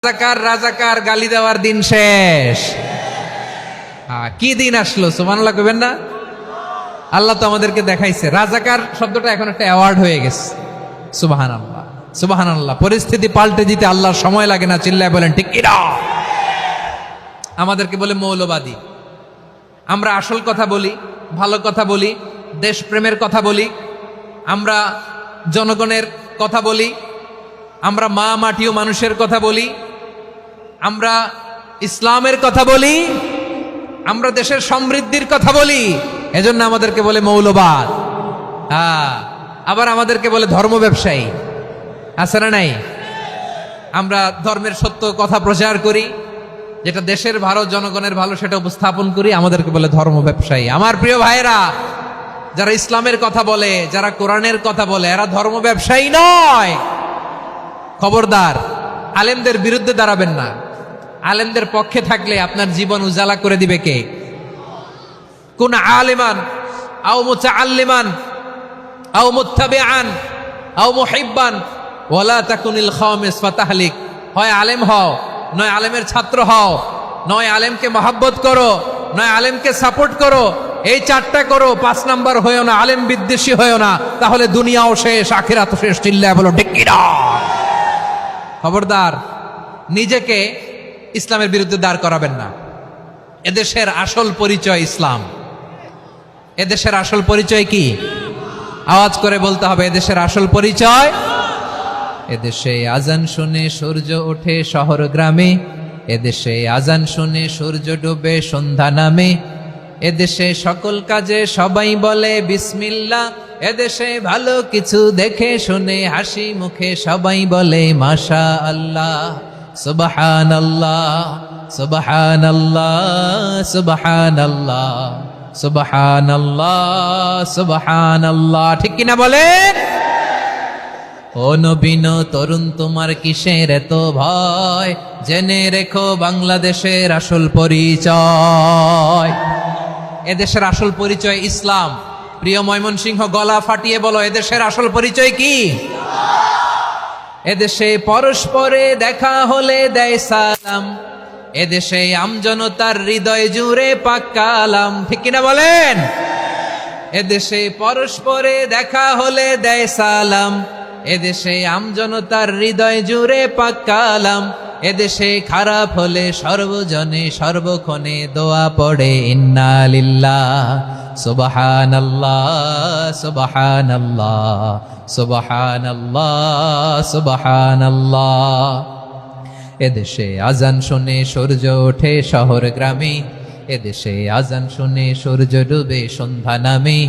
রাজাকার রাজাকার গালি দেওয়ার দিন শেষ। কি দিন আসলো, সুবহানাল্লাহ কইবেন না? আল্লাহ তো আমাদেরকে দেখাইছে। রাজাকার শব্দটা এখন একটা অ্যাওয়ার্ড হয়ে গেছে। সুবহানাল্লাহ, সুবহানাল্লাহ। পরিস্থিতি পাল্টে দিতে আল্লাহর সময় লাগে না, চিল্লায় বলেন ঠিক কিনা? আমাদেরকে বলে মৌলবাদী। আমরা আসল কথা বলি, ভালো কথা বলি, দেশপ্রেমের কথা বলি, আমরা জনগণের কথা বলি, আমরা মা মাটি ও মানুষের কথা বলি, আমরা ইসলামের কথা বলি, আমরা দেশের সমৃদ্ধির কথা বলি। এজন্য আমাদেরকে বলে মৌলবাদ। আবার আমাদেরকে বলে ধর্ম ব্যবসায়ী। আছে না নাই? আমরা ধর্মের সত্য কথা প্রচার করি, যেটা দেশের ভালো, জনগণের ভালো, সেটা উপস্থাপন করি, আমাদেরকে বলে ধর্ম ব্যবসায়ী। আমার প্রিয় ভাইরা, যারা ইসলামের কথা বলে, যারা কোরআনের কথা বলে, এরা ধর্ম ব্যবসায়ী নয়। খবরদার, আলেমদের বিরুদ্ধে দাঁড়াবেন না। আলেমদের পক্ষে থাকলে আপনার জীবন উজালা করে দিবে কে? কোন আলিমান আও মুতাআল্লিমান আও মুত্তাবিআন আও মুহিব্বান ওয়ালা তাকুনিল খামিস ফাতাহলিক। হয় আলেম হও, নয় আলেমের ছাত্র হও, নয় আলেমকে মহব্বত করো, নয় আলেমকে সাপোর্ট করো। এই চারটা করো, 5 নাম্বার হয়েও না, আলেম বিদ্বেষী হয়েও না, তাহলে দুনিয়াও শেষ, আখিরাতও শেষ। চিল্লায় বলো ঠিক কিনা? খবরদার, নিজেকে ইসলামের বিরুদ্ধে দাঁড় করাবেন না। এদেশের আসল পরিচয় ইসলাম। এদেশের আসল পরিচয় কি? আওয়াজ করে বলতে হবে, এদেশের আসল পরিচয়। এদেশে আজান শুনে সূর্য ওঠে শহর গ্রামে, এদেশে আজান শুনে সূর্য ডুবে সন্ধ্যা নামে, এদেশে সকল কাজে সবাই বলে বিসমিল্লাহ, এদেশে ভালো কিছু দেখে শুনে হাসি মুখে সবাই বলে মাশা আল্লাহ। সুবহানাল্লাহ, সুবহানাল্লাহ, সুবহানাল্লাহ, সুবহানাল্লাহ, সুবহানাল্লাহ। ঠিক কিনা বলেন? ও নবীন তরুণ, তোমার কিসের এত ভয়? জেনে রেখো বাংলাদেশের আসল পরিচয়। এদেশের আসল পরিচয় ইসলাম। প্রিয় ময়মনসিংহ, গলা ফাটিয়ে বলো, এদেশের আসল পরিচয় কি? এদেশে পরস্পরে দেখা হলে দেয় সালাম, এদেশে আমজনতার হৃদয় জুড়ে পাক কালাম। ঠিক কিনা বলেন? এদেশে পরস্পরে দেখা হলে দেয় সালাম, এদেশে আমজনতার হৃদয় জুড়ে পাক কালাম, এদেশে খারাপ হলে সর্বজনে সর্বক্ষণে দোয়া পড়ে ইন্না লিল্লাহ, সুবহানাল্লাহ, সুবহানাল্লাহ, সুবহানাল্লাহ, সুবহানাল্লাহ। এদেশে আজান শুনে সূর্য ওঠে শহর গ্রামে, এদেশে আজান শুনে সূর্য ডুবে সন্ধ্যা নামে,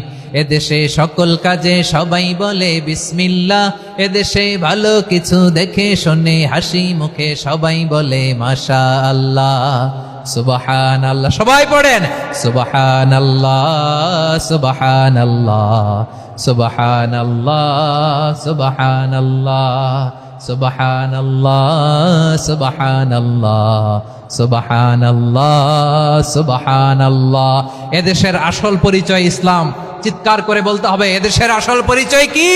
এদেশে সকল কাজে সবাই বলে বিসমিল্লাহ, এদেশে ভালো কিছু দেখে শুনে হাসি মুখে সবাই বলে মাশা আল্লাহ। সুবহানাল্লাহ, সবাই পড়েন সুবহানাল্লাহ, সুবহানাল্লাহ, সুবহানাল্লাহ, সুবহানাল্লাহ, সুবহানাল্লাহ, সুবহানাল্লাহ, সুবহানাল্লাহ, সুবহানাল্লাহ। এদেশের আসল পরিচয় ইসলাম। চিৎকার করে বলতে হবে, এদেশের আসল পরিচয় কি?